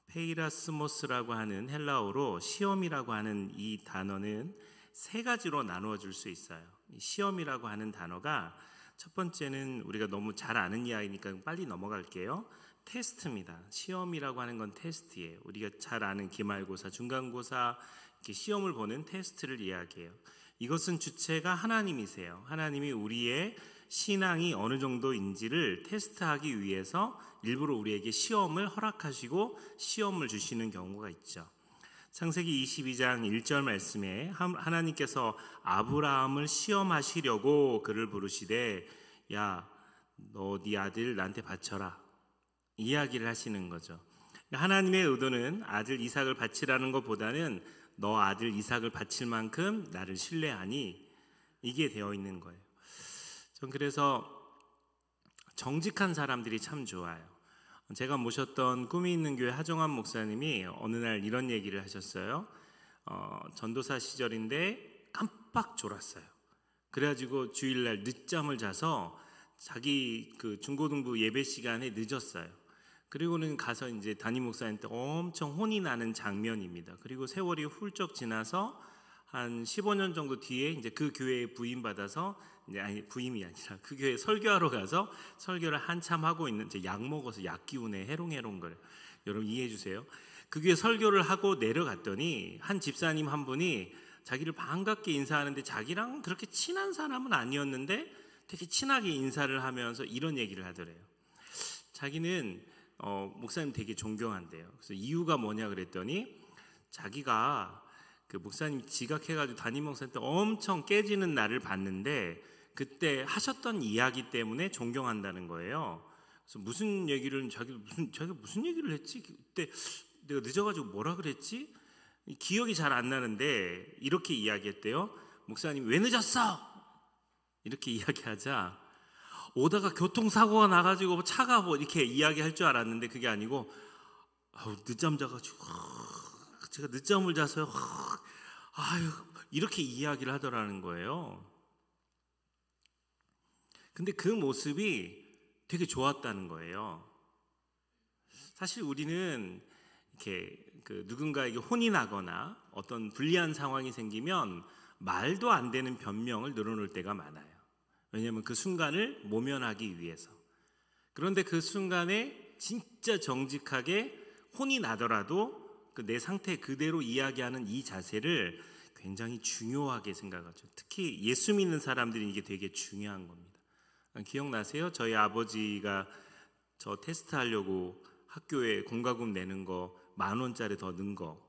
페이라스모스라고 하는 헬라어로 시험이라고 하는 이 단어는 세 가지로 나누어 줄 수 있어요. 시험이라고 하는 단어가 첫 번째는 우리가 너무 잘 아는 이야기니까 빨리 넘어갈게요. 테스트입니다. 시험이라고 하는 건 테스트예요. 우리가 잘 아는 기말고사, 중간고사 이렇게 시험을 보는 테스트를 이야기해요. 이것은 주체가 하나님이세요. 하나님이 우리의 신앙이 어느 정도인지를 테스트하기 위해서 일부러 우리에게 시험을 허락하시고 시험을 주시는 경우가 있죠. 창세기 22장 1절 말씀에 하나님께서 아브라함을 시험하시려고 그를 부르시되 야, 너 네 아들 나한테 바쳐라 이야기를 하시는 거죠. 하나님의 의도는 아들 이삭을 바치라는 것보다는 너 아들 이삭을 바칠 만큼 나를 신뢰하니 이게 되어 있는 거예요. 전 그래서 정직한 사람들이 참 좋아요. 제가 모셨던 꿈이 있는 교회 하정환 목사님이 어느 날 이런 얘기를 하셨어요. 전도사 시절인데 깜빡 졸았어요. 그래가지고 주일날 늦잠을 자서 자기 그 중고등부 예배 시간에 늦었어요. 그리고는 가서 이제 담임 목사님한테 엄청 혼이 나는 장면입니다. 그리고 세월이 훌쩍 지나서 한 15년 정도 뒤에 이제 그 교회에 부임받아서 부임이 아니라 그 교회에 설교하러 가서 설교를 한참 하고 있는, 이제 약 먹어서 약 기운에 해롱해롱 거려요. 여러분 이해해 주세요. 그 교회 설교를 하고 내려갔더니 한 집사님 한 분이 자기를 반갑게 인사하는데 자기랑 그렇게 친한 사람은 아니었는데 되게 친하게 인사를 하면서 이런 얘기를 하더래요. 자기는 목사님 되게 존경한대요. 그래서 이유가 뭐냐 그랬더니 자기가 그 목사님 지각해가지고 담임 목사님한테 엄청 깨지는 날을 봤는데 그때 하셨던 이야기 때문에 존경한다는 거예요. 그래서 무슨 얘기를 자기가 무슨 얘기를 했지? 그때 내가 늦어가지고 뭐라 그랬지? 기억이 잘 안 나는데 이렇게 이야기했대요. 목사님 왜 늦었어? 이렇게 이야기하자 오다가 교통사고가 나가지고 차가 뭐 이렇게 이야기할 줄 알았는데 그게 아니고 늦잠 자가지고 제가 늦잠을 자서요. 이렇게 이야기를 하더라는 거예요. 근데 그 모습이 되게 좋았다는 거예요. 사실 우리는 이렇게 누군가에게 혼이 나거나 어떤 불리한 상황이 생기면 말도 안 되는 변명을 늘어놓을 때가 많아요. 왜냐하면 그 순간을 모면하기 위해서. 그런데 그 순간에 진짜 정직하게 혼이 나더라도 내 상태 그대로 이야기하는 이 자세를 굉장히 중요하게 생각하죠. 특히 예수 믿는 사람들이 이게 되게 중요한 겁니다. 기억나세요? 저희 아버지가 저 테스트하려고 학교에 공과금 내는 거 10,000원짜리 더 넣은 거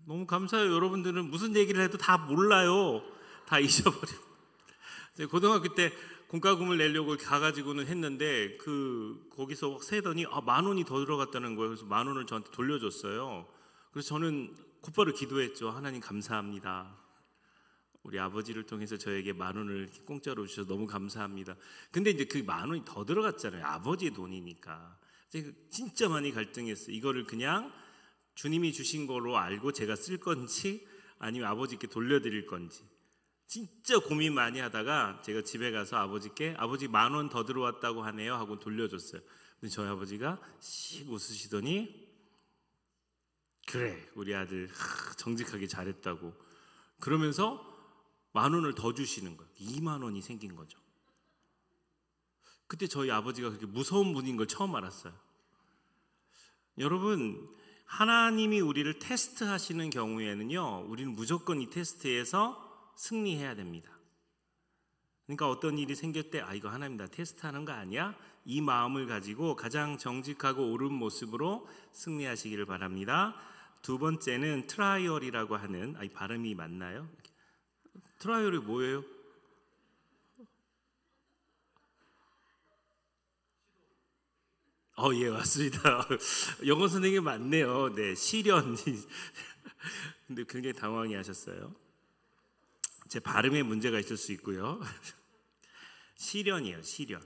너무 감사해요. 여러분들은 무슨 얘기를 해도 다 몰라요. 다 잊어버리고. 고등학교 때 공과금을 내려고 가가지고는 했는데 거기서 세더니 10,000원이 더 들어갔다는 거예요. 그래서 10,000원을 저한테 돌려줬어요. 그래서 저는 곧바로 기도했죠. 하나님 감사합니다. 우리 아버지를 통해서 저에게 10,000원을 공짜로 주셔서 너무 감사합니다. 근데 이제 그 10,000원이 더 들어갔잖아요. 아버지의 돈이니까. 진짜 많이 갈등했어요. 이거를 그냥 주님이 주신 거로 알고 제가 쓸 건지 아니면 아버지께 돌려드릴 건지 진짜 고민 많이 하다가 제가 집에 가서 아버지께 아버지 10,000원 더 들어왔다고 하네요 하고 돌려줬어요. 근데 저희 아버지가 씩 웃으시더니 그래 우리 아들 정직하게 잘했다고 그러면서 10,000원을 더 주시는 거예요. 20,000원이 생긴 거죠. 그때 저희 아버지가 그렇게 무서운 분인 걸 처음 알았어요. 여러분 하나님이 우리를 테스트하시는 경우에는요 우리는 무조건 이 테스트에서 승리해야 됩니다. 그러니까 어떤 일이 생길 때 이거 하나님 나 테스트하는 거 아니야? 이 마음을 가지고 가장 정직하고 옳은 모습으로 승리하시기를 바랍니다. 두 번째는 트라이얼이라고 하는 이 발음이 맞나요? 트라이얼이 뭐예요? 예, 맞습니다. 영어 선생님이 맞네요. 네, 시련. 근데 굉장히 당황해 하셨어요. 제 발음에 문제가 있을 수 있고요. 시련이에요, 시련.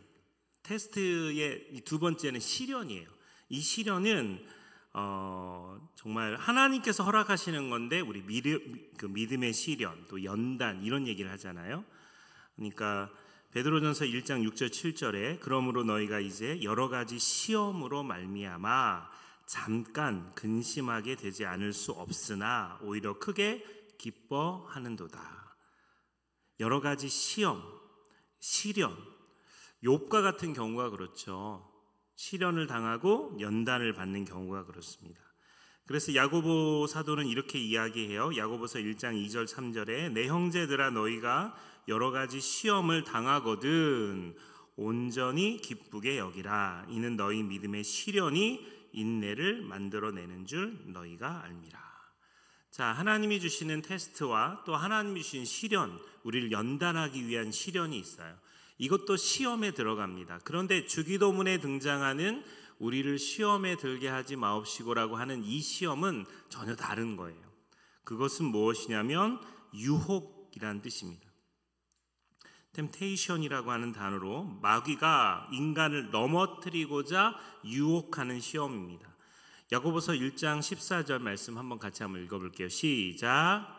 테스트의 두 번째는 시련이에요. 이 시련은 정말 하나님께서 허락하시는 건데 우리 믿음의 시련, 또 연단 이런 얘기를 하잖아요. 그러니까 베드로전서 1장 6절 7절에 그러므로 너희가 이제 여러 가지 시험으로 말미암아 잠깐 근심하게 되지 않을 수 없으나 오히려 크게 기뻐하는도다. 여러 가지 시험, 시련, 욥과 같은 경우가 그렇죠. 시련을 당하고 연단을 받는 경우가 그렇습니다. 그래서 야고보 사도는 이렇게 이야기해요. 야고보서 1장 2절 3절에 내 형제들아 너희가 여러 가지 시험을 당하거든 온전히 기쁘게 여기라. 이는 너희 믿음의 시련이 인내를 만들어내는 줄 너희가 알미라. 자, 하나님이 주시는 테스트와 또 하나님이 주신 시련, 우리를 연단하기 위한 시련이 있어요. 이것도 시험에 들어갑니다. 그런데 주기도문에 등장하는 우리를 시험에 들게 하지 마옵시고라고 하는 이 시험은 전혀 다른 거예요. 그것은 무엇이냐면 유혹이란 뜻입니다. 템테이션이라고 하는 단어로 마귀가 인간을 넘어뜨리고자 유혹하는 시험입니다. 야고보서 1장 14절 말씀 한번 같이 한번 읽어볼게요. 시작.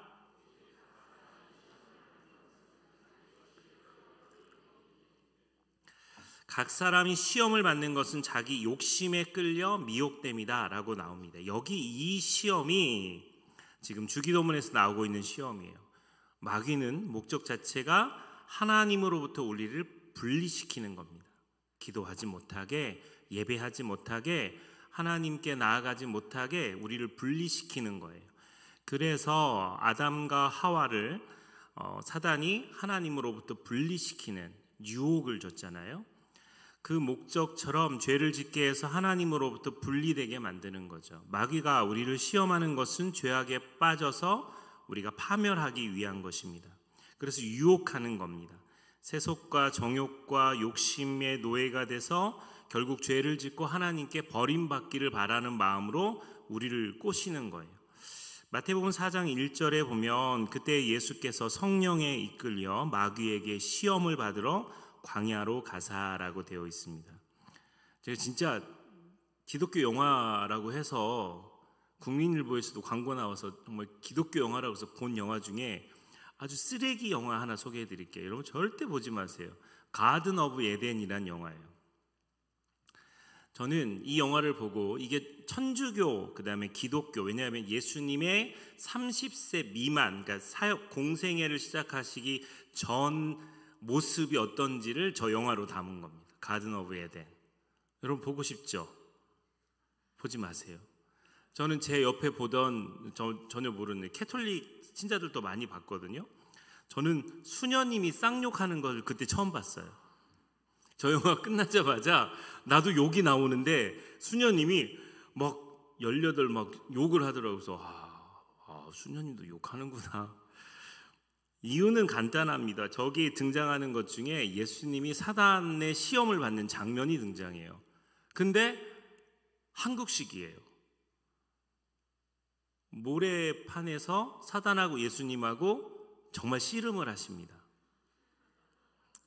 각 사람이 시험을 받는 것은 자기 욕심에 끌려 미혹됨이다 라고 나옵니다. 여기 이 시험이 지금 주기도문에서 나오고 있는 시험이에요. 마귀는 목적 자체가 하나님으로부터 우리를 분리시키는 겁니다. 기도하지 못하게, 예배하지 못하게, 하나님께 나아가지 못하게 우리를 분리시키는 거예요. 그래서 아담과 하와를 사단이 하나님으로부터 분리시키는 유혹을 줬잖아요. 그 목적처럼 죄를 짓게 해서 하나님으로부터 분리되게 만드는 거죠. 마귀가 우리를 시험하는 것은 죄악에 빠져서 우리가 파멸하기 위한 것입니다. 그래서 유혹하는 겁니다. 세속과 정욕과 욕심의 노예가 돼서 결국 죄를 짓고 하나님께 버림받기를 바라는 마음으로 우리를 꼬시는 거예요. 마태복음 4장 1절에 보면 그때 예수께서 성령에 이끌려 마귀에게 시험을 받으러 광야로 가사라고 되어 있습니다. 제가 진짜 기독교 영화라고 해서 국민일보에서도 광고 나와서 정말 기독교 영화라고 해서 본 영화 중에 아주 쓰레기 영화 하나 소개해 드릴게요. 여러분 절대 보지 마세요. 가든 오브 에덴이란 영화예요. 저는 이 영화를 보고 이게 천주교 그다음에 기독교, 왜냐하면 예수님의 30세 미만, 그러니까 사역 공생애를 시작하시기 전 모습이 어떤지를 저 영화로 담은 겁니다. 가든 오브 에덴. 여러분 보고 싶죠? 보지 마세요. 저는 제 옆에 보던 전혀 모르는 캐톨릭 신자들도 많이 봤거든요. 저는 수녀님이 쌍욕하는 걸 그때 처음 봤어요. 저 영화 끝나자마자 나도 욕이 나오는데 수녀님이 막 18 막 욕을 하더라고요. 그래서 수녀님도 욕하는구나. 이유는 간단합니다. 저기 등장하는 것 중에 예수님이 사단의 시험을 받는 장면이 등장해요. 근데 한국식이에요. 모래판에서 사단하고 예수님하고 정말 씨름을 하십니다.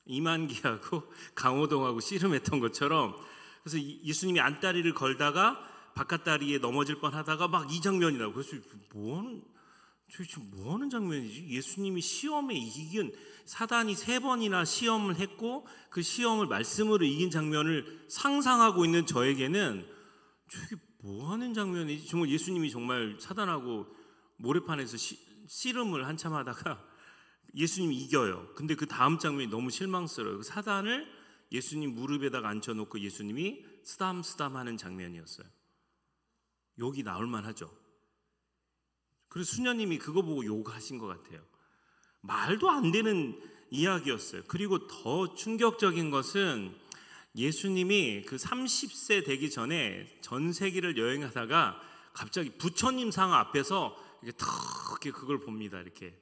이만기하고 강호동하고 씨름했던 것처럼. 그래서 예수님이 안다리를 걸다가 바깥다리에 넘어질 뻔하다가 막 이 장면이 나오고, 그래서 도대체 뭐 하는 장면이지? 예수님이 시험에 이긴, 사단이 3번이나 시험을 했고 그 시험을 말씀으로 이긴 장면을 상상하고 있는 저에게는 저게 뭐 하는 장면이지? 정말 예수님이 정말 사단하고 모래판에서 씨름을 한참 하다가 예수님이 이겨요. 근데 그 다음 장면이 너무 실망스러워요. 그 사단을 예수님 무릎에다가 앉혀놓고 예수님이 쓰담쓰담 하는 장면이었어요. 욕이 나올 만하죠. 그래서 수녀님이 그거 보고 욕하신 것 같아요. 말도 안 되는 이야기였어요. 그리고 더 충격적인 것은 예수님이 그 30세 되기 전에 전 세계를 여행하다가 갑자기 부처님 상 앞에서 이렇게 그걸 봅니다. 이렇게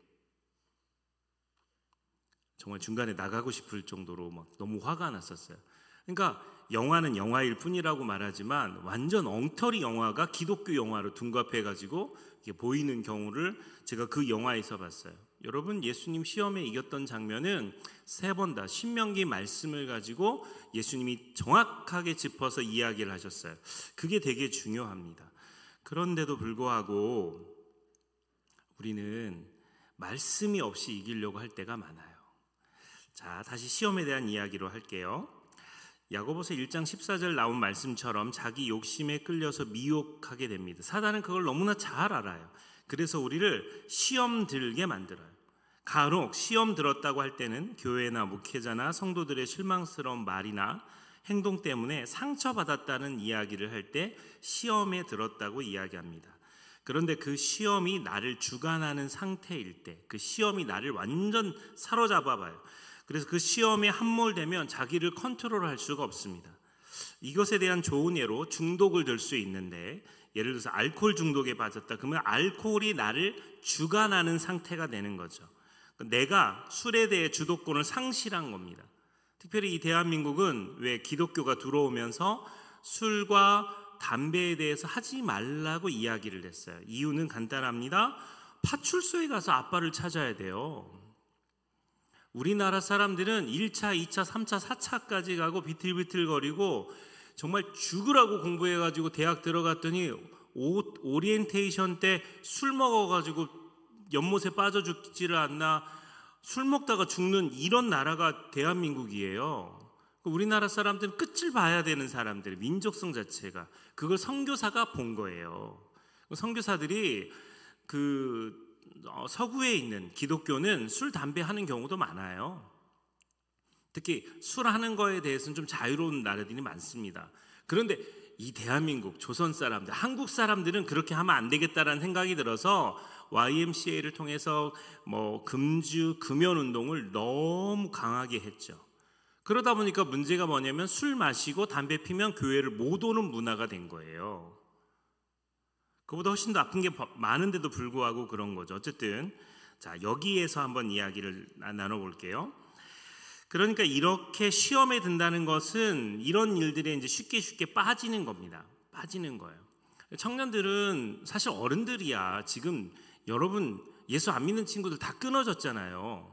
정말 중간에 나가고 싶을 정도로 막 너무 화가 났었어요. 그러니까 영화는 영화일 뿐이라고 말하지만 완전 엉터리 영화가 기독교 영화로 둔갑해가지고 이게 보이는 경우를 제가 그 영화에서 봤어요. 여러분, 예수님 시험에 이겼던 장면은 3번 다 신명기 말씀을 가지고 예수님이 정확하게 짚어서 이야기를 하셨어요. 그게 되게 중요합니다. 그런데도 불구하고 우리는 말씀이 없이 이기려고 할 때가 많아요. 자, 다시 시험에 대한 이야기로 할게요. 야고보서 1장 14절 나온 말씀처럼 자기 욕심에 끌려서 미혹하게 됩니다. 사단은 그걸 너무나 잘 알아요. 그래서 우리를 시험 들게 만들어요. 간혹 시험 들었다고 할 때는 교회나 목회자나 성도들의 실망스러운 말이나 행동 때문에 상처받았다는 이야기를 할 때 시험에 들었다고 이야기합니다. 그런데 그 시험이 나를 주관하는 상태일 때, 그 시험이 나를 완전 사로잡아 봐요. 그래서 그 시험에 함몰되면 자기를 컨트롤할 수가 없습니다. 이것에 대한 좋은 예로 중독을 들 수 있는데, 예를 들어서 알코올 중독에 빠졌다. 그러면 알코올이 나를 주관하는 상태가 되는 거죠. 내가 술에 대해 주도권을 상실한 겁니다. 특별히 이 대한민국은 왜 기독교가 들어오면서 술과 담배에 대해서 하지 말라고 이야기를 했어요. 이유는 간단합니다. 파출소에 가서 아빠를 찾아야 돼요. 우리나라 사람들은 1차, 2차, 3차, 4차까지 가고 비틀비틀거리고 정말 죽으라고 공부해가지고 대학 들어갔더니 오리엔테이션 때 술 먹어가지고 연못에 빠져 죽지를 않나, 술 먹다가 죽는 이런 나라가 대한민국이에요. 우리나라 사람들은 끝을 봐야 되는 사람들, 민족성 자체가, 그걸 선교사가 본 거예요. 선교사들이 서구에 있는 기독교는 술, 담배 하는 경우도 많아요. 특히 술 하는 거에 대해서는 좀 자유로운 나라들이 많습니다. 그런데 이 대한민국, 조선 사람들, 한국 사람들은 그렇게 하면 안 되겠다라는 생각이 들어서 YMCA를 통해서 금주, 금연 운동을 너무 강하게 했죠. 그러다 보니까 문제가 뭐냐면 술 마시고 담배 피면 교회를 못 오는 문화가 된 거예요. 그보다 훨씬 더 아픈 게 많은데도 불구하고 그런 거죠. 어쨌든 자, 여기에서 한번 이야기를 나눠볼게요. 그러니까 이렇게 시험에 든다는 것은 이런 일들에 이제 쉽게 빠지는 겁니다. 빠지는 거예요. 청년들은 사실 어른들이야. 지금 여러분 예수 안 믿는 친구들 다 끊어졌잖아요.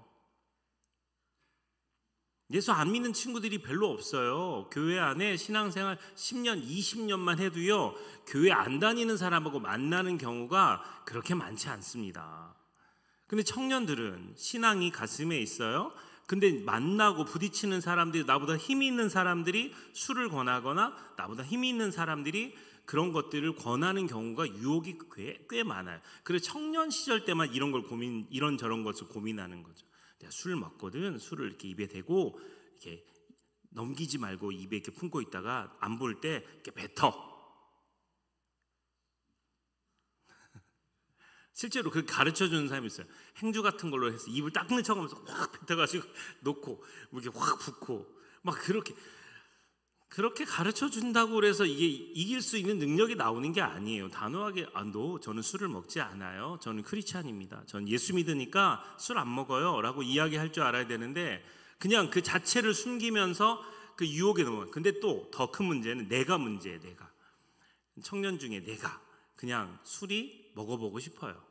예수 안 믿는 친구들이 별로 없어요. 교회 안에 신앙생활 10년, 20년만 해도요, 교회 안 다니는 사람하고 만나는 경우가 그렇게 많지 않습니다. 근데 청년들은 신앙이 가슴에 있어요. 근데 만나고 부딪히는 사람들이, 나보다 힘이 있는 사람들이 술을 권하거나 나보다 힘이 있는 사람들이 그런 것들을 권하는 경우가 유혹이 꽤 많아요. 그래서 청년 시절 때만 이런저런 것을 고민하는 거죠. 내가 술 먹거든. 술을 이렇게 입에 대고 이렇게 넘기지 말고 입에 이렇게 품고 있다가 안 볼 때 이렇게 뱉어. 실제로 그렇게 가르쳐 주는 사람이 있어요. 행주 같은 걸로 해서 입을 딱 척하면서 확 뱉어가지고 놓고 이렇게 확 붓고 막 그렇게 가르쳐 준다고 그래서 이게 이길 수 있는 능력이 나오는 게 아니에요. 단호하게 저는 술을 먹지 않아요. 저는 크리스찬입니다. 전 예수 믿으니까 술 안 먹어요 라고 이야기할 줄 알아야 되는데 그냥 그 자체를 숨기면서 그 유혹에 넘어가요. 근데 또 더 큰 문제는 내가 문제예요. 내가 청년 중에 내가 그냥 술이 먹어보고 싶어요.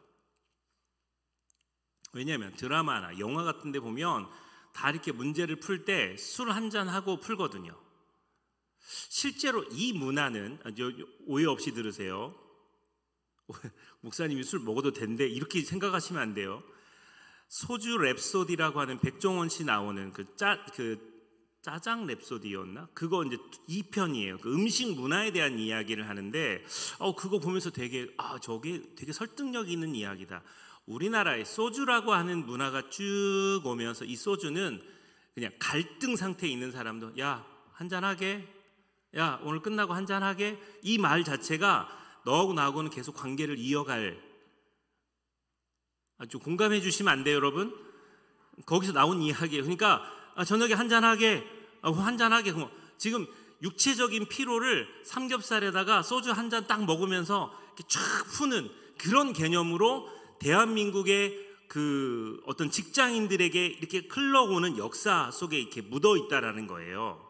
왜냐하면 드라마나 영화 같은 데 보면 다 이렇게 문제를 풀 때 술 한잔 하고 풀거든요. 실제로 이 문화는, 오해 없이 들으세요. 목사님이 술 먹어도 된대 이렇게 생각하시면 안 돼요. 소주 랩소디라고 하는 백종원 씨 나오는 그 짜장 랩소디였나? 그거 이제 2편이에요. 그 음식 문화에 대한 이야기를 하는데 그거 보면서 저게 되게 설득력 있는 이야기다. 우리나라에 소주라고 하는 문화가 쭉 오면서 이 소주는 그냥 갈등 상태에 있는 사람도 야 한잔하게, 야 오늘 끝나고 한잔하게, 이 말 자체가 너하고 나하고는 계속 관계를 이어갈, 좀 공감해 주시면 안 돼요 여러분? 거기서 나온 이야기예요. 그러니까 저녁에 한잔하게, 지금 육체적인 피로를 삼겹살에다가 소주 한 잔 딱 먹으면서 이렇게 쫙 푸는 그런 개념으로 대한민국의 그 어떤 직장인들에게 이렇게 흘러오는 역사 속에 이렇게 묻어 있다라는 거예요.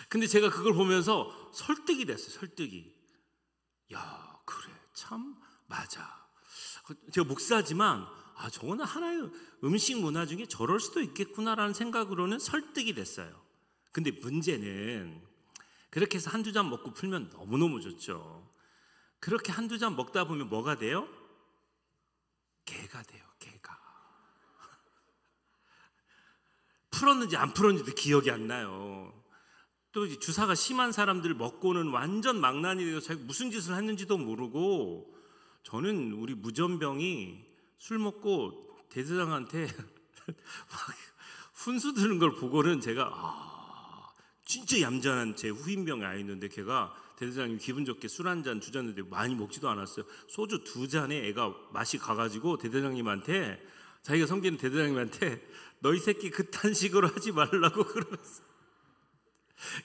근데 제가 그걸 보면서 설득이 됐어요. 설득이. 야, 그래, 참 맞아. 제가 목사지만 저거는 하나의 음식 문화 중에 저럴 수도 있겠구나라는 생각으로는 설득이 됐어요. 근데 문제는 그렇게 해서 한두 잔 먹고 풀면 너무너무 좋죠. 그렇게 한두 잔 먹다 보면 뭐가 돼요? 개가 돼요. 개가. 풀었는지 안 풀었는지도 기억이 안 나요. 또 이제 주사가 심한 사람들 먹고는 완전 망난이 되고 자기 무슨 짓을 했는지도 모르고, 저는 우리 무전병이 술 먹고 대대장한테 막 훈수 드는 걸 보고는 제가 진짜 얌전한 제 후임병이 아니었는데, 걔가 대대장님 기분 좋게 술 한 잔 주셨는데 많이 먹지도 않았어요. 소주 2잔에 애가 맛이 가가지고 대대장님한테, 자기가 섬기는 대대장님한테 너 이 새끼 그딴 식으로 하지 말라고 그러면서,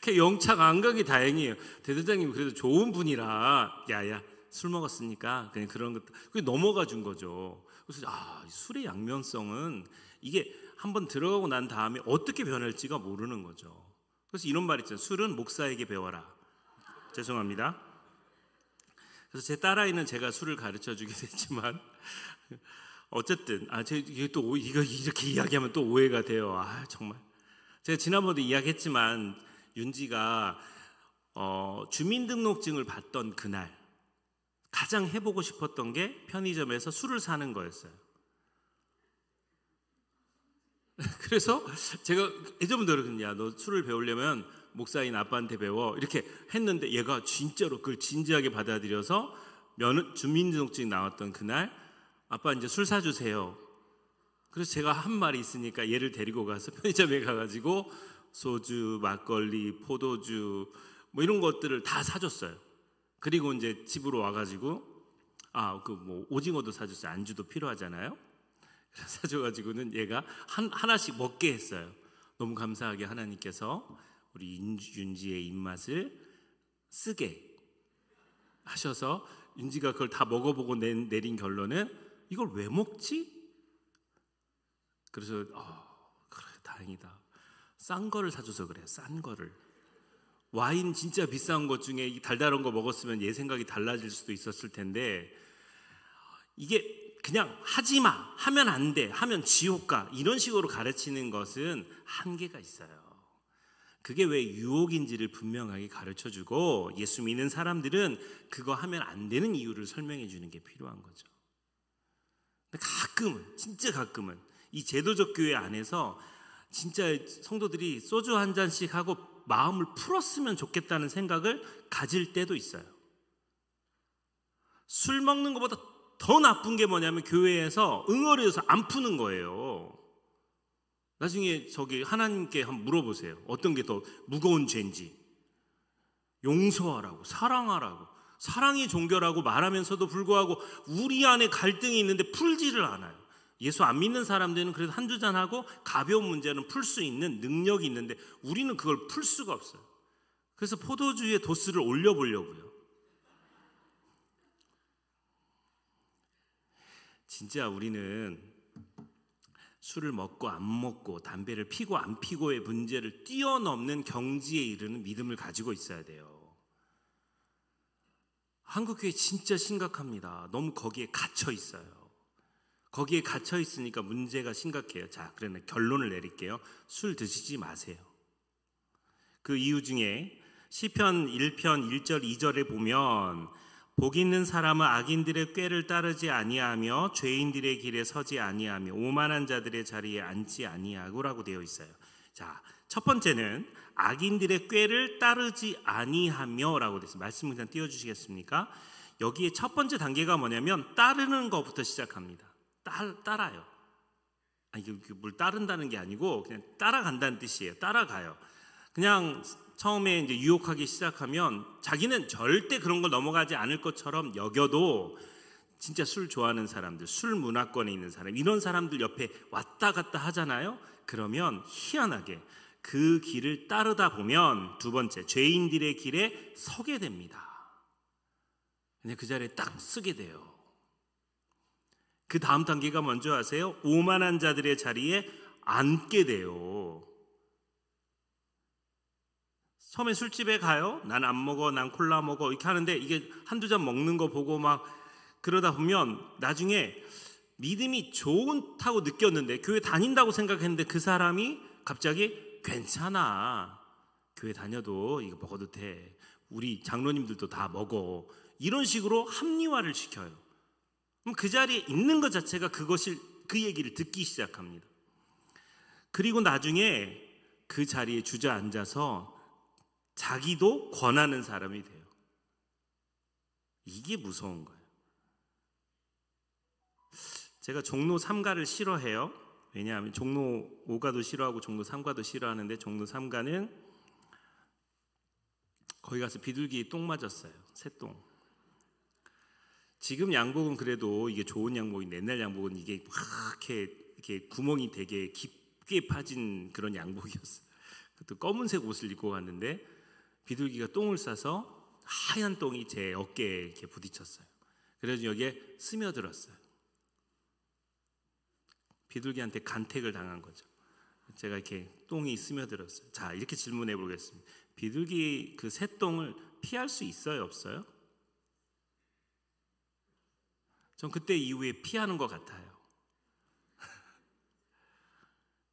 걔 영창 안 가기 다행이에요. 대대장님이 그래도 좋은 분이라 야야 술 먹었으니까 그냥 그런 것도 그게 넘어가 준 거죠. 그래서 술의 양면성은 이게 한번 들어가고 난 다음에 어떻게 변할지가 모르는 거죠. 그래서 이런 말 있잖아요. 술은 목사에게 배워라. 죄송합니다. 그래서 제 딸아이는 제가 술을 가르쳐 주게 됐지만 어쨌든 이게 또 이거 이렇게 이야기하면 또 오해가 돼요. 정말 제가 지난번에도 이야기했지만 윤지가 주민등록증을 받던 그날 가장 해보고 싶었던 게 편의점에서 술을 사는 거였어요. 그래서 제가 예전부터 그랬냐, 너 술을 배우려면 목사인 아빠한테 배워 이렇게 했는데, 얘가 진짜로 그걸 진지하게 받아들여서 주민등록증 나왔던 그날 아빠 이제 술 사주세요. 그래서 제가 한 말이 있으니까 얘를 데리고 가서 편의점에 가가지고 소주, 막걸리, 포도주 뭐 이런 것들을 다 사줬어요. 그리고 이제 집으로 와가지고 오징어도 사줬어요. 안주도 필요하잖아요. 그래서 사줘가지고는 얘가 하나씩 먹게 했어요. 너무 감사하게 하나님께서 우리 윤지의 입맛을 쓰게 하셔서 윤지가 그걸 다 먹어보고 내린 결론은 이걸 왜 먹지? 그래서 그래 다행이다. 싼 거를 사줘서 그래. 싼 거를. 와인 진짜 비싼 것 중에 달달한 거 먹었으면 얘 생각이 달라질 수도 있었을 텐데, 이게 그냥 하지 마, 하면 안 돼, 하면 지옥 가 이런 식으로 가르치는 것은 한계가 있어요. 그게 왜 유혹인지를 분명하게 가르쳐주고, 예수 믿는 사람들은 그거 하면 안 되는 이유를 설명해 주는 게 필요한 거죠. 근데 가끔은, 진짜 가끔은 이 제도적 교회 안에서 진짜 성도들이 소주 한 잔씩 하고 마음을 풀었으면 좋겠다는 생각을 가질 때도 있어요. 술 먹는 것보다 더 나쁜 게 뭐냐면 교회에서 응어리여서 안 푸는 거예요. 나중에 하나님께 한번 물어보세요. 어떤 게 더 무거운 죄인지. 용서하라고, 사랑하라고, 사랑이 종결하고 말하면서도 불구하고 우리 안에 갈등이 있는데 풀지를 않아요. 예수 안 믿는 사람들은 그래도 한두 잔하고 가벼운 문제는 풀 수 있는 능력이 있는데 우리는 그걸 풀 수가 없어요. 그래서 포도주의 도수를 올려보려고요. 진짜 우리는 술을 먹고 안 먹고 담배를 피고 안 피고의 문제를 뛰어넘는 경지에 이르는 믿음을 가지고 있어야 돼요. 한국교회 진짜 심각합니다. 너무 거기에 갇혀 있어요. 거기에 갇혀 있으니까 문제가 심각해요. 자, 그러면 결론을 내릴게요. 술 드시지 마세요. 그 이유 중에 시편 1편 1절 2절에 보면 복 있는 사람은 악인들의 꾀를 따르지 아니하며 죄인들의 길에 서지 아니하며 오만한 자들의 자리에 앉지 아니하고라고 되어 있어요. 자, 첫 번째는 악인들의 꾀를 따르지 아니하며라고 되어 있어요. 말씀 그냥 띄워주시겠습니까? 여기에 첫 번째 단계가 뭐냐면 따르는 것부터 시작합니다. 따라요. 이게 뭘 따른다는 게 아니고 그냥 따라간다는 뜻이에요. 따라가요. 그냥 처음에 이제 유혹하기 시작하면 자기는 절대 그런 걸 넘어가지 않을 것처럼 여겨도 진짜 술 좋아하는 사람들, 술 문화권에 있는 사람, 이런 사람들 옆에 왔다 갔다 하잖아요. 그러면 희한하게 그 길을 따르다 보면 두 번째, 죄인들의 길에 서게 됩니다. 그냥 그 자리에 딱 쓰게 돼요. 그 다음 단계가 뭔지 아세요? 오만한 자들의 자리에 앉게 돼요. 처음에 술집에 가요. 난 안 먹어, 난 콜라 먹어 이렇게 하는데 이게 한두 잔 먹는 거 보고 막 그러다 보면 나중에 믿음이 좋다고 느꼈는데, 교회 다닌다고 생각했는데 그 사람이 갑자기 괜찮아, 교회 다녀도 이거 먹어도 돼, 우리 장로님들도 다 먹어, 이런 식으로 합리화를 시켜요. 그럼 그 자리에 있는 것 자체가 그 얘기를 듣기 시작합니다. 그리고 나중에 그 자리에 주저앉아서 자기도 권하는 사람이 돼요. 이게 무서운 거예요. 제가 종로 3가를 싫어해요. 왜냐하면 종로 5가도 싫어하고 종로 3가도 싫어하는데 종로 3가는 거기 가서 비둘기 똥 맞았어요. 새똥. 지금 양복은 그래도 이게 좋은 양복인데 옛날 양복은 이게 이렇게 구멍이 되게 깊게 파진 그런 양복이었어요. 또 검은색 옷을 입고 갔는데 비둘기가 똥을 싸서 하얀 똥이 제 어깨에 이렇게 부딪혔어요. 그래서 여기에 스며들었어요. 비둘기한테 간택을 당한 거죠. 제가 이렇게 똥이 스며들었어요. 자, 이렇게 질문해 보겠습니다. 비둘기 그 새똥을 피할 수 있어요, 없어요? 전 그때 이후에 피하는 것 같아요.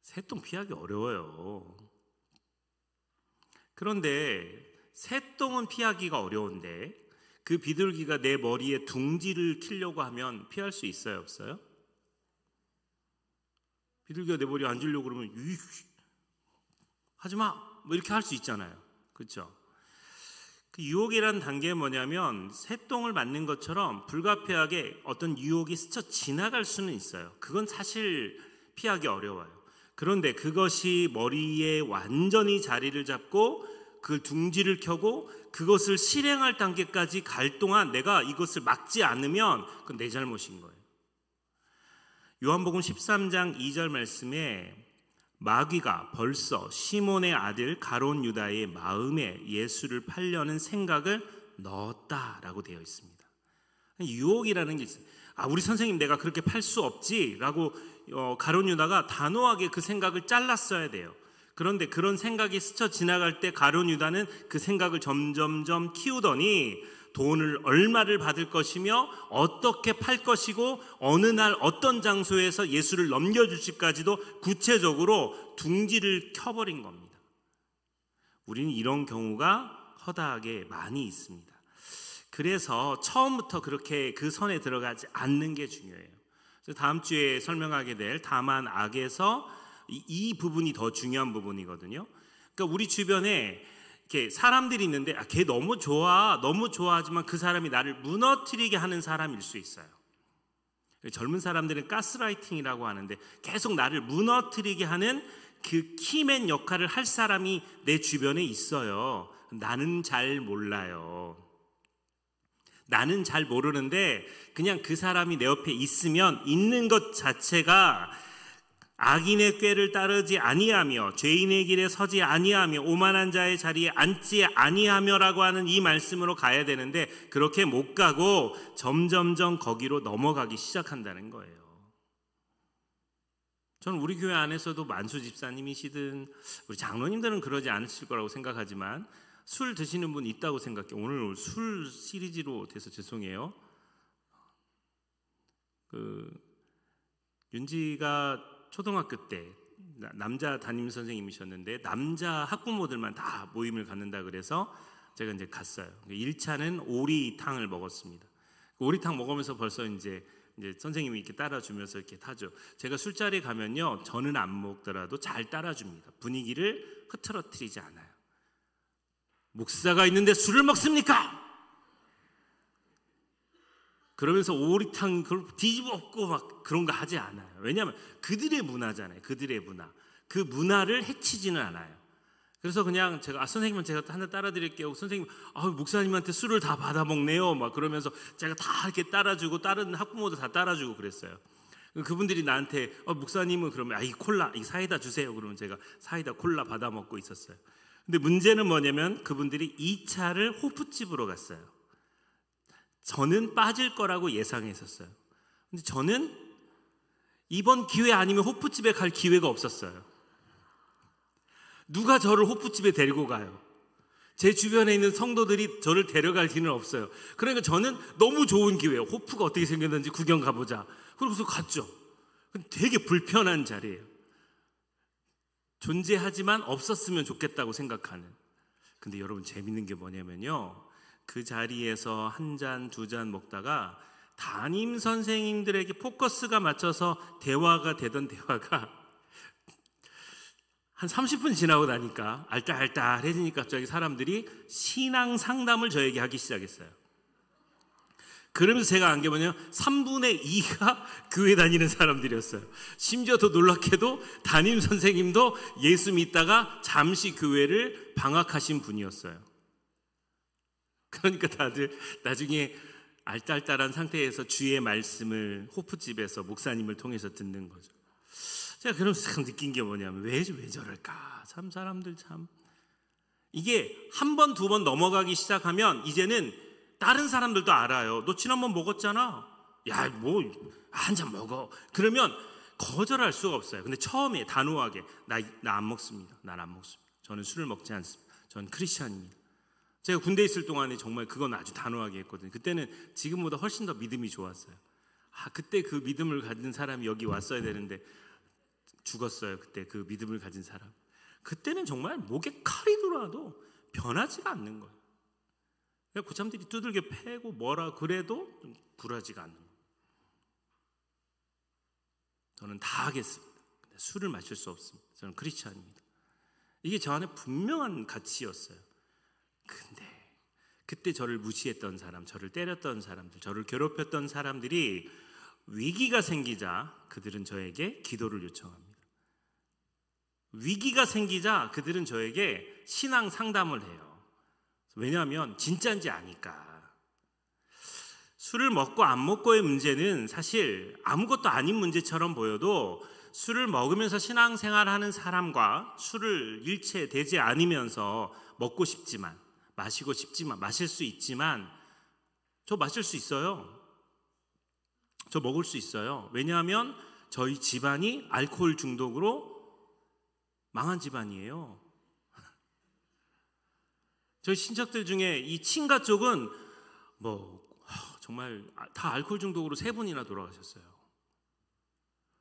새똥 피하기 어려워요. 그런데 새똥은 피하기가 어려운데 그 비둘기가 내 머리에 둥지를 키려고 하면 피할 수 있어요, 없어요? 비둘기가 내 머리에 앉으려고 그러면 하지마! 뭐 이렇게 할 수 있잖아요. 그렇죠? 그 유혹이라는 단계는 뭐냐면 새똥을 맞는 것처럼 불가피하게 어떤 유혹이 스쳐 지나갈 수는 있어요. 그건 사실 피하기 어려워요. 그런데 그것이 머리에 완전히 자리를 잡고 그 둥지를 켜고 그것을 실행할 단계까지 갈 동안 내가 이것을 막지 않으면 그건 내 잘못인 거예요. 요한복음 13장 2절 말씀에 마귀가 벌써 시몬의 아들 가롯 유다의 마음에 예수를 팔려는 생각을 넣었다라고 되어 있습니다. 유혹이라는 게 있어요. 우리 선생님 내가 그렇게 팔 수 없지라고 가롯 유다가 단호하게 그 생각을 잘랐어야 돼요. 그런데 그런 생각이 스쳐 지나갈 때 가롯 유다는 그 생각을 점점점 키우더니 돈을 얼마를 받을 것이며 어떻게 팔 것이고 어느 날 어떤 장소에서 예수를 넘겨줄지까지도 구체적으로 둥지를 켜버린 겁니다. 우리는 이런 경우가 허다하게 많이 있습니다. 그래서 처음부터 그렇게 그 선에 들어가지 않는 게 중요해요. 그래서 다음 주에 설명하게 될 다만 악에서 이 부분이 더 중요한 부분이거든요. 그러니까 우리 주변에 이렇게 사람들이 있는데 걔 너무 좋아하지만 그 사람이 나를 무너뜨리게 하는 사람일 수 있어요. 젊은 사람들은 가스라이팅이라고 하는데 계속 나를 무너뜨리게 하는 그 키맨 역할을 할 사람이 내 주변에 있어요. 나는 잘 몰라요. 나는 잘 모르는데 그냥 그 사람이 내 옆에 있으면 있는 것 자체가 악인의 꾀를 따르지 아니하며 죄인의 길에 서지 아니하며 오만한 자의 자리에 앉지 아니하며라고 하는 이 말씀으로 가야 되는데 그렇게 못 가고 점점점 거기로 넘어가기 시작한다는 거예요. 저는 우리 교회 안에서도 만수 집사님이시든 우리 장로님들은 그러지 않으실 거라고 생각하지만 술 드시는 분 있다고 생각해요. 오늘 술 시리즈로 돼서 죄송해요. 윤지가 초등학교 때 남자 담임 선생님이셨는데 남자 학부모들만 다 모임을 갖는다 그래서 제가 이제 갔어요. 1차는 오리탕을 먹었습니다. 오리탕 먹으면서 벌써 이제 선생님이 이렇게 따라주면서 이렇게 타죠. 제가 술자리 가면요, 저는 안 먹더라도 잘 따라줍니다. 분위기를 흐트러뜨리지 않아요. 목사가 있는데 술을 먹습니까? 그러면서 오리탕 그걸 뒤집어 엎고 막 그런 거 하지 않아요. 왜냐하면 그들의 문화잖아요. 그들의 문화. 그 문화를 해치지는 않아요. 그래서 그냥 제가 선생님은 제가 하나 따라 드릴게요. 선생님 목사님한테 술을 다 받아 먹네요. 막 그러면서 제가 다 이렇게 따라주고 다른 학부모도 다 따라주고 그랬어요. 그분들이 나한테 목사님은 그러면 이 콜라, 이 사이다 주세요. 그러면 제가 사이다 콜라 받아 먹고 있었어요. 근데 문제는 뭐냐면 그분들이 2차를 호프집으로 갔어요. 저는 빠질 거라고 예상했었어요. 근데 저는 이번 기회 아니면 호프집에 갈 기회가 없었어요. 누가 저를 호프집에 데리고 가요? 제 주변에 있는 성도들이 저를 데려갈 기회는 없어요. 그러니까 저는 너무 좋은 기회예요. 호프가 어떻게 생겼는지 구경 가보자. 그러고서 갔죠. 되게 불편한 자리예요. 존재하지만 없었으면 좋겠다고 생각하는. 근데 여러분 재밌는 게 뭐냐면요, 그 자리에서 한 잔, 두 잔 먹다가 담임 선생님들에게 포커스가 맞춰서 대화가 되던 대화가 한 30분 지나고 나니까 알딸알딸해지니까 갑자기 사람들이 신앙 상담을 저에게 하기 시작했어요. 그러면서 제가 안 게 뭐냐면 3분의 2가 교회 다니는 사람들이었어요. 심지어 더 놀랍게도 담임 선생님도 예수 믿다가 잠시 교회를 방학하신 분이었어요. 그러니까 다들 나중에 알딸딸한 상태에서 주의 말씀을 호프집에서 목사님을 통해서 듣는 거죠. 제가 그러면서 참 느낀 게 뭐냐면 왜 저럴까? 참 사람들 참 이게 한 번, 두 번 넘어가기 시작하면 이제는 다른 사람들도 알아요. 너 지난번 먹었잖아. 야, 뭐 한 잔 먹어. 그러면 거절할 수가 없어요. 근데 처음에 단호하게 나 안 먹습니다. 난 안 먹습니다. 저는 술을 먹지 않습니다. 저는 크리스찬입니다. 제가 군대에 있을 동안에 정말 그건 아주 단호하게 했거든요. 그때는 지금보다 훨씬 더 믿음이 좋았어요. 그때 그 믿음을 가진 사람이 여기 왔어야 되는데 죽었어요. 그때 그 믿음을 가진 사람. 그때는 정말 목에 칼이 들어와도 변하지가 않는 거예요. 고참들이 두들겨 패고 뭐라 그래도 굴하지가 않는 거예요. 저는 다 하겠습니다. 근데 술을 마실 수 없습니다. 저는 크리스찬입니다. 이게 저 안에 분명한 가치였어요. 근데 그때 저를 무시했던 사람, 저를 때렸던 사람들, 저를 괴롭혔던 사람들이 위기가 생기자 그들은 저에게 기도를 요청합니다. 위기가 생기자 그들은 저에게 신앙 상담을 해요. 왜냐하면 진짜인지 아니까. 술을 먹고 안 먹고의 문제는 사실 아무것도 아닌 문제처럼 보여도 술을 먹으면서 신앙생활하는 사람과 술을 일체 되지 않으면서 먹고 싶지만 마시고 싶지만 마실 수 있지만 저 마실 수 있어요. 저 먹을 수 있어요. 왜냐하면 저희 집안이 알코올 중독으로 망한 집안이에요. 저희 친척들 중에 이 친가 쪽은 정말 다 알코올 중독으로 3분이나 돌아가셨어요.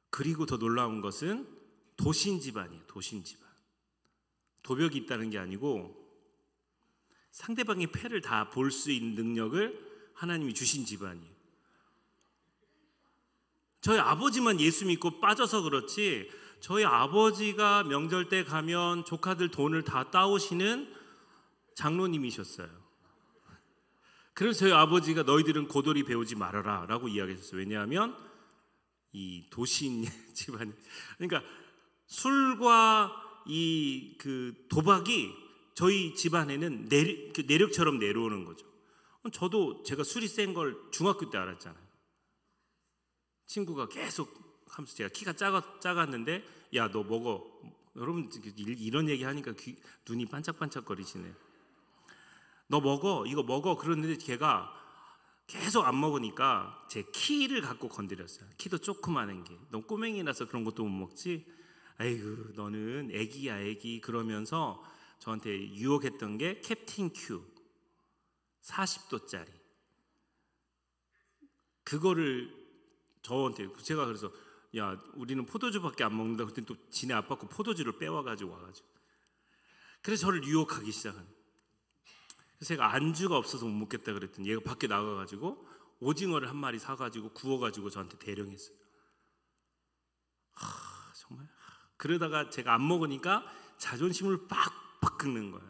그리고 더 놀라운 것은 도신 집안이에요. 도신 집안. 도벽이 있다는 게 아니고 상대방의 패를 다 볼 수 있는 능력을 하나님이 주신 집안이에요. 저희 아버지만 예수 믿고 빠져서 그렇지 저희 아버지가 명절 때 가면 조카들 돈을 다 따오시는 장로님이셨어요. 그래서 저희 아버지가 너희들은 고돌이 배우지 말아라 라고 이야기했어요. 왜냐하면 이 도신 집안, 그러니까 술과 이 도박이 저희 집안에는 내력처럼 내려오는 거죠. 저도 제가 술이 센 걸 중학교 때 알았잖아요. 친구가 계속 하면서 제가 키가 작았는데 야, 너 먹어. 여러분 이런 얘기 하니까 눈이 반짝반짝거리시네. 너 먹어, 이거 먹어. 그러는데 걔가 계속 안 먹으니까 제 키를 갖고 건드렸어요. 키도 조그마한 게. 너 꼬맹이라서 그런 것도 못 먹지? 아이고 너는 애기야 애기. 그러면서 저한테 유혹했던 게 캡틴 큐 40도짜리 그거를 저한테 제가 그래서 야 우리는 포도주밖에 안 먹는다. 그때 또 지네 아빠 거 포도주를 빼와가지고 와가지고 그래서 저를 유혹하기 시작한. 그래서 제가 안주가 없어서 못 먹겠다 그랬더니 얘가 밖에 나가가지고 오징어를 한 마리 사가지고 구워가지고 저한테 대령했어요. 정말 그러다가 제가 안 먹으니까 자존심을 빡빡 긁는 거야.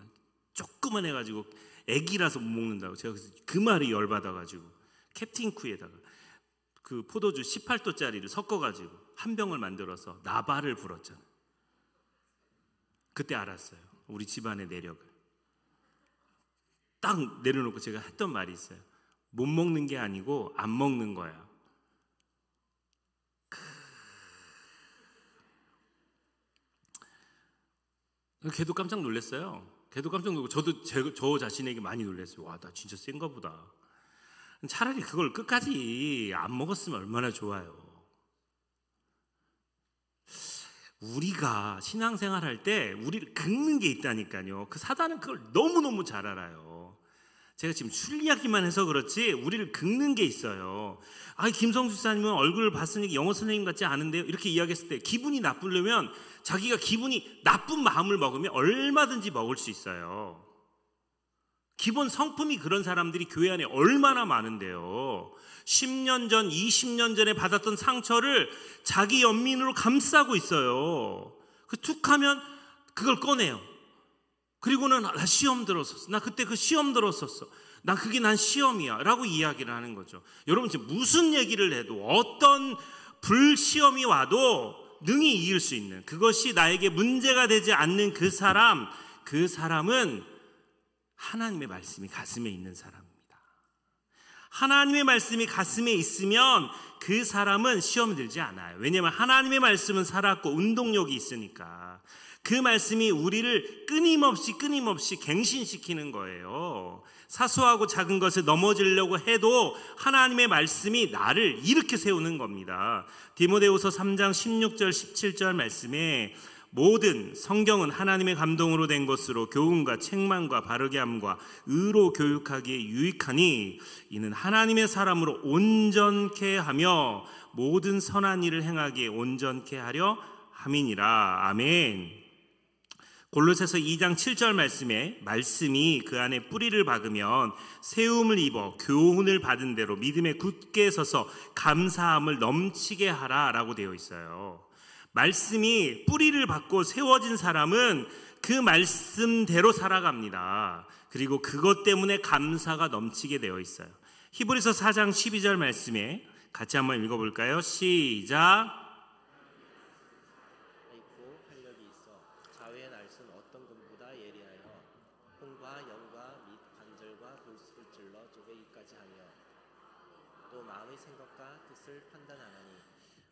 조그만 해가지고 애기라서 못 먹는다고. 제가 그래서 그 말이 열받아가지고 캡틴 쿠에다가 그 포도주 18도짜리를 섞어가지고 한 병을 만들어서 나발을 불었잖아요. 그때 알았어요. 우리 집안의 내력을. 딱 내려놓고 제가 했던 말이 있어요. 못 먹는 게 아니고 안 먹는 거야. 걔도 깜짝 놀랐어요. 걔도 깜짝 놀고 저도 저 자신에게 많이 놀랐어요. 와, 나 진짜 센가 보다. 차라리 그걸 끝까지 안 먹었으면 얼마나 좋아요. 우리가 신앙생활 때 우리를 긁는 게 있다니까요. 그 사단은 그걸 너무너무 잘 알아요. 제가 지금 술 이야기만 해서 그렇지 우리를 긁는 게 있어요. 김성수 사님은 얼굴을 봤으니까 영어 선생님 같지 않은데요. 이렇게 이야기했을 때 기분이 나쁘려면 자기가 기분이 나쁜 마음을 먹으면 얼마든지 먹을 수 있어요. 기본 성품이 그런 사람들이 교회 안에 얼마나 많은데요. 10년 전, 20년 전에 받았던 상처를 자기 연민으로 감싸고 있어요. 그 툭하면 그걸 꺼내요. 그리고는 나 시험 들었었어. 나 그때 그 시험 들었었어. 난 시험이야 라고 이야기를 하는 거죠. 여러분, 지금 무슨 얘기를 해도 어떤 불시험이 와도 능히 이길 수 있는, 그것이 나에게 문제가 되지 않는 그 사람은 하나님의 말씀이 가슴에 있는 사람입니다. 하나님의 말씀이 가슴에 있으면 그 사람은 시험이 들지 않아요. 왜냐하면 하나님의 말씀은 살았고 운동력이 있으니까. 그 말씀이 우리를 끊임없이 갱신시키는 거예요. 사소하고 작은 것에 넘어지려고 해도 하나님의 말씀이 나를 일으켜 세우는 겁니다. 디모데후서 3장 16절 17절 말씀에 모든 성경은 하나님의 감동으로 된 것으로 교훈과 책망과 바르게 함과 의로 교육하기에 유익하니 이는 하나님의 사람으로 온전케 하며 모든 선한 일을 행하기에 온전케 하려 함이니라. 아멘. 골로새서 2장 7절 말씀이 그 안에 뿌리를 박으면 세움을 입어 교훈을 받은 대로 믿음에 굳게 서서 감사함을 넘치게 하라라고 되어 있어요. 말씀이 뿌리를 받고 세워진 사람은 그 말씀대로 살아갑니다. 그리고 그것 때문에 감사가 넘치게 되어 있어요. 히브리서 4장 12절 말씀에 같이 한번 읽어볼까요? 시작. 있고 활력이 있어 자외의 날선 어떤 금보다 예리하여 홍과 영과 및 관절과 골수를 찔러 쪼개기까지 하며 또 마음의 생각과 뜻을 판단하나니.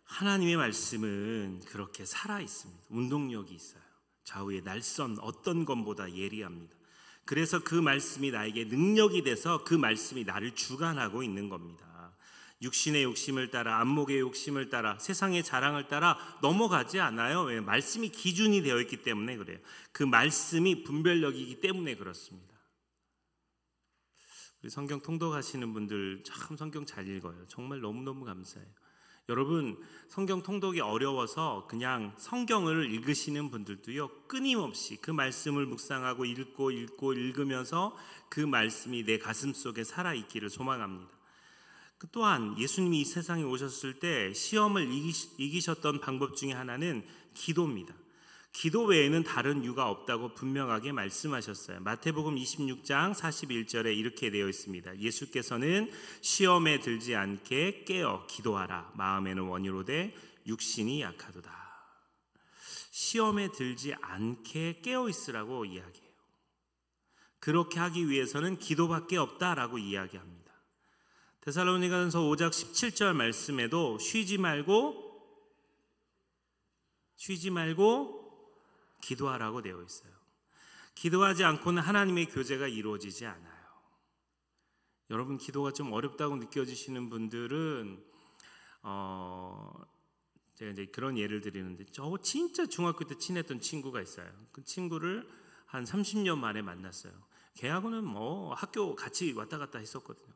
하나님의 말씀은 그렇게 살아 있습니다. 운동력이 있어요. 좌우의 날선 어떤 것보다 예리합니다. 그래서 그 말씀이 나에게 능력이 돼서 그 말씀이 나를 주관하고 있는 겁니다. 육신의 욕심을 따라, 안목의 욕심을 따라, 세상의 자랑을 따라 넘어가지 않아요. 왜? 말씀이 기준이 되어 있기 때문에 그래요. 그 말씀이 분별력이기 때문에 그렇습니다. 우리 성경 통독하시는 분들 참 성경 잘 읽어요. 정말 너무너무 감사해요. 여러분, 성경 통독이 어려워서 그냥 성경을 읽으시는 분들도요, 끊임없이 그 말씀을 묵상하고 읽고 읽으면서 그 말씀이 내 가슴 속에 살아있기를 소망합니다. 또한 예수님이 이 세상에 오셨을 때 시험을 이기셨던 방법 중에 하나는 기도입니다. 기도 외에는 다른 이유가 없다고 분명하게 말씀하셨어요. 마태복음 26장 41절에 이렇게 되어 있습니다. 예수께서는 시험에 들지 않게 깨어 기도하라. 마음에는 원이로되 육신이 약하도다. 시험에 들지 않게 깨어 있으라고 이야기해요. 그렇게 하기 위해서는 기도밖에 없다라고 이야기합니다. 데살로니가전서 5장 17절 말씀에도 쉬지 말고 기도하라고 되어 있어요. 기도하지 않고는 하나님의 교제가 이루어지지 않아요. 여러분, 기도가 좀 어렵다고 느껴지시는 분들은 제가 이제 그런 예를 드리는데, 저 진짜 중학교 때 친했던 친구가 있어요. 그 친구를 한 30년 만에 만났어요. 걔하고는 뭐 학교 같이 왔다 갔다 했었거든요.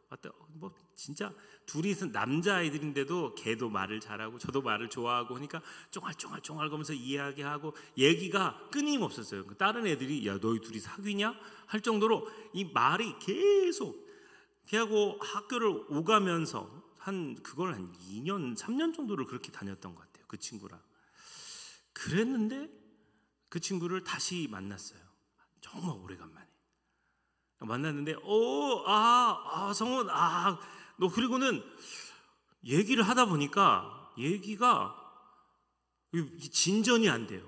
뭐 진짜 둘이서 남자아이들인데도 걔도 말을 잘하고 저도 말을 좋아하고 하니까 쫑알쫑알 거면서 이야기하고 얘기가 끊임없었어요. 다른 애들이 야, 너희 둘이 사귀냐? 할 정도로 이 말이 계속. 걔하고 학교를 오가면서 그걸 한 2년, 3년 정도를 그렇게 다녔던 것 같아요. 그 친구랑. 그랬는데 그 친구를 다시 만났어요. 정말 오래간만에. 만났는데 성훈 너 그리고는 얘기를 하다 보니까 얘기가 진전이 안 돼요.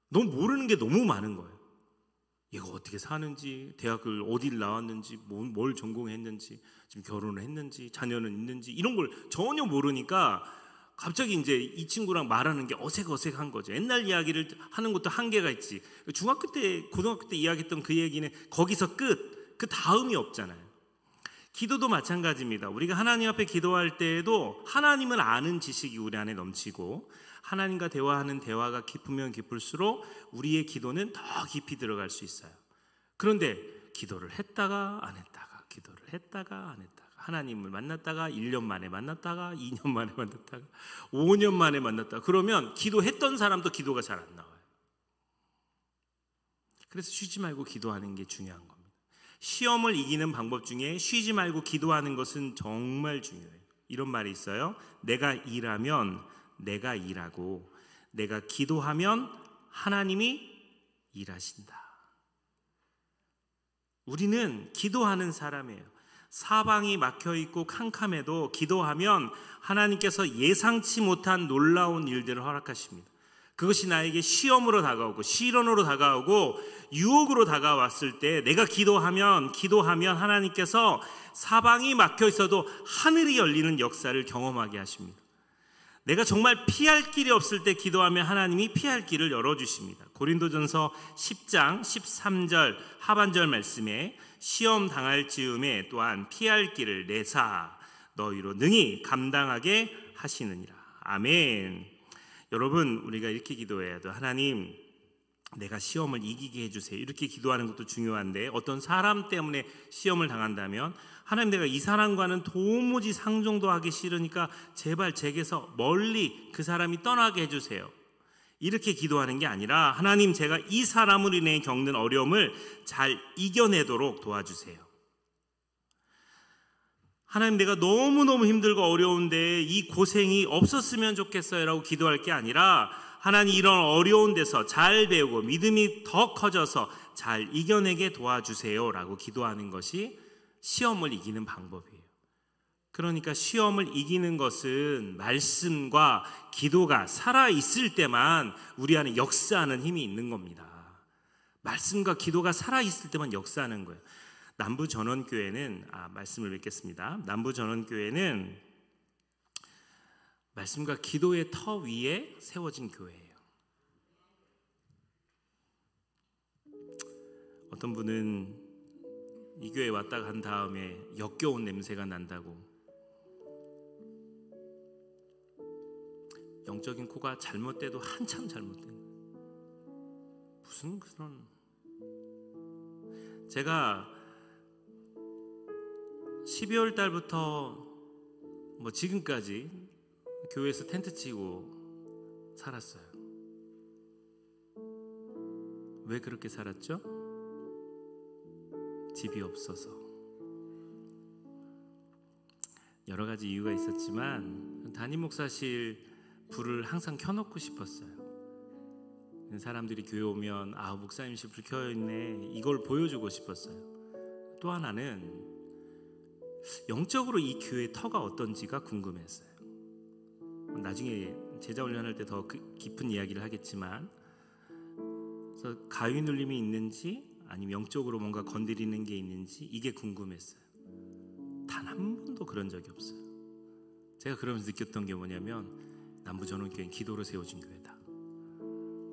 너무 모르는 게 너무 많은 거예요. 얘가 어떻게 사는지, 대학을 어디를 나왔는지, 뭘 전공했는지, 지금 결혼을 했는지, 자녀는 있는지 이런 걸 전혀 모르니까 갑자기 이제 이 친구랑 말하는 게 어색한 거죠. 옛날 이야기를 하는 것도 한계가 있지. 중학교 때, 고등학교 때 이야기했던 그 얘기는 거기서 끝. 그 다음이 없잖아요. 기도도 마찬가지입니다. 우리가 하나님 앞에 기도할 때에도 하나님을 아는 지식이 우리 안에 넘치고 하나님과 대화하는 대화가 깊으면 깊을수록 우리의 기도는 더 깊이 들어갈 수 있어요. 그런데 기도를 했다가 안 했다가, 기도를 했다가 안 했다가, 하나님을 만났다가 1년 만에 만났다가 2년 만에 만났다가 5년 만에 만났다가, 그러면 기도했던 사람도 기도가 잘 안 나와요. 그래서 쉬지 말고 기도하는 게 중요한 겁니다. 시험을 이기는 방법 중에 쉬지 말고 기도하는 것은 정말 중요해요. 이런 말이 있어요. 내가 일하면 내가 일하고 내가 기도하면 하나님이 일하신다. 우리는 기도하는 사람이에요. 사방이 막혀있고 캄캄해도 기도하면 하나님께서 예상치 못한 놀라운 일들을 허락하십니다. 그것이 나에게 시험으로 다가오고 시련으로 다가오고 유혹으로 다가왔을 때 내가 기도하면 하나님께서 사방이 막혀 있어도 하늘이 열리는 역사를 경험하게 하십니다. 내가 정말 피할 길이 없을 때 기도하면 하나님이 피할 길을 열어주십니다. 고린도전서 10장 13절 하반절 말씀에 시험 당할 즈음에 또한 피할 길을 내사 너희로 능히 감당하게 하시느니라. 아멘. 여러분, 우리가 이렇게 기도해야 돼요. 하나님, 내가 시험을 이기게 해주세요. 이렇게 기도하는 것도 중요한데, 어떤 사람 때문에 시험을 당한다면 하나님, 내가 이 사람과는 도무지 상종도 하기 싫으니까 제발 제게서 멀리 그 사람이 떠나게 해주세요. 이렇게 기도하는 게 아니라 하나님, 제가 이 사람으로 인해 겪는 어려움을 잘 이겨내도록 도와주세요. 하나님, 내가 너무너무 힘들고 어려운데 이 고생이 없었으면 좋겠어요 라고 기도할 게 아니라 하나님, 이런 어려운 데서 잘 배우고 믿음이 더 커져서 잘 이겨내게 도와주세요 라고 기도하는 것이 시험을 이기는 방법이에요. 그러니까 시험을 이기는 것은 말씀과 기도가 살아있을 때만 우리 안에 역사하는 힘이 있는 겁니다. 말씀과 기도가 살아있을 때만 역사하는 거예요. 남부전원교회는 말씀을 뵙겠습니다. 남부전원교회는 말씀과 기도의 터 위에 세워진 교회예요. 어떤 분은 이 교회에 왔다 간 다음에 역겨운 냄새가 난다고, 영적인 코가 잘못돼도 한참 잘못된, 무슨 그런, 제가 12월 달부터 지금까지 교회에서 텐트 치고 살았어요. 왜 그렇게 살았죠? 집이 없어서. 여러 가지 이유가 있었지만 담임 목사실 불을 항상 켜놓고 싶었어요. 사람들이 교회 오면 목사님실 불 켜있네, 이걸 보여주고 싶었어요. 또 하나는 영적으로 이 교회의 터가 어떤지가 궁금했어요. 나중에 제자 훈련할 때 더 깊은 이야기를 하겠지만, 그래서 가위 눌림이 있는지 아니면 영적으로 뭔가 건드리는 게 있는지 이게 궁금했어요. 단 한 번도 그런 적이 없어요. 제가 그러면서 느꼈던 게 뭐냐면, 남부전원교회는 기도로 세워진 교회다.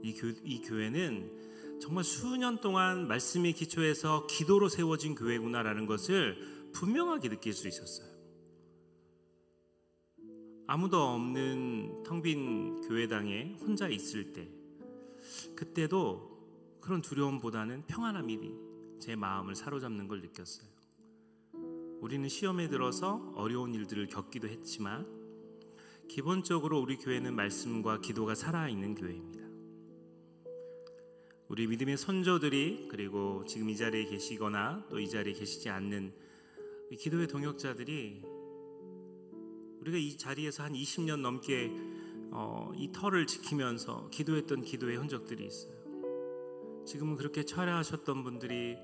이 교회는 정말 수년 동안 말씀의 기초에서 기도로 세워진 교회구나라는 것을 분명하게 느낄 수 있었어요. 아무도 없는 텅 빈 교회당에 혼자 있을 때, 그때도 그런 두려움보다는 평안함이 제 마음을 사로잡는 걸 느꼈어요. 우리는 시험에 들어서 어려운 일들을 겪기도 했지만 기본적으로 우리 교회는 말씀과 기도가 살아있는 교회입니다. 우리 믿음의 선조들이, 그리고 지금 이 자리에 계시거나 또 이 자리에 계시지 않는 기도의 동역자들이, 우리가 이 자리에서 한 20년 넘게 이 터를 지키면서 기도했던 기도의 흔적들이 있어요. 지금은 그렇게 철야하셨던 분들이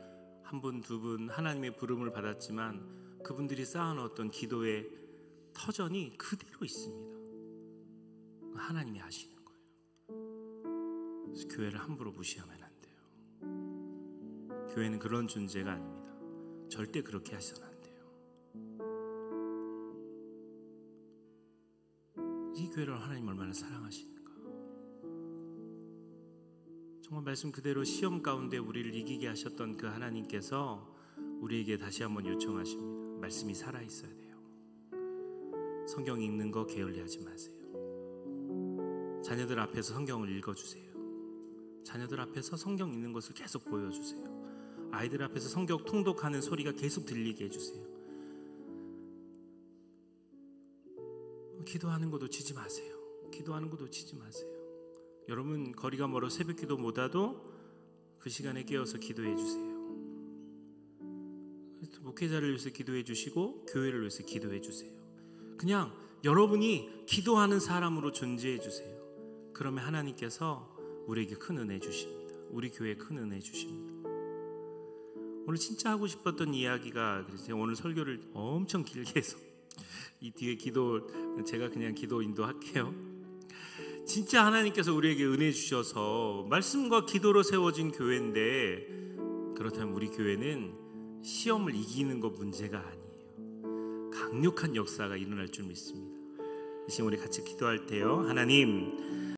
한 분, 두 분 하나님의 부름을 받았지만 그분들이 쌓아놓았던 기도의 터전이 그대로 있습니다. 하나님이 하시는 거예요. 그래서 교회를 함부로 무시하면 안 돼요. 교회는 그런 존재가 아닙니다. 절대 그렇게 하셔서는 안 돼요. 이 교회를 하나님 얼마나 사랑하시는가. 정말 말씀 그대로 시험 가운데 우리를 이기게 하셨던 그 하나님께서 우리에게 다시 한번 요청하십니다. 말씀이 살아있어야 돼요. 성경 읽는 거 게을리하지 마세요. 자녀들 앞에서 성경을 읽어주세요. 자녀들 앞에서 성경 읽는 것을 계속 보여주세요. 아이들 앞에서 성경 통독하는 소리가 계속 들리게 해주세요. 기도하는 거 놓치지 마세요. 기도하는 거 놓치지 마세요. 여러분, 거리가 멀어 새벽 기도 못 와도 그 시간에 깨어서 기도해 주세요. 목회자를 위해서 기도해 주시고 교회를 위해서 기도해 주세요. 그냥 여러분이 기도하는 사람으로 존재해 주세요. 그러면 하나님께서 우리에게 큰 은혜 주십니다. 우리 교회에 큰 은혜 주십니다. 오늘 진짜 하고 싶었던 이야기가, 그래서 오늘 설교를 엄청 길게 해서 이 뒤에 기도 제가 그냥 기도 인도할게요. 진짜 하나님께서 우리에게 은혜 주셔서 말씀과 기도로 세워진 교회인데, 그렇다면 우리 교회는 시험을 이기는 것 문제가 아니에요. 강력한 역사가 일어날 줄 믿습니다. 이 시간 우리 같이 기도할 때요, 하나님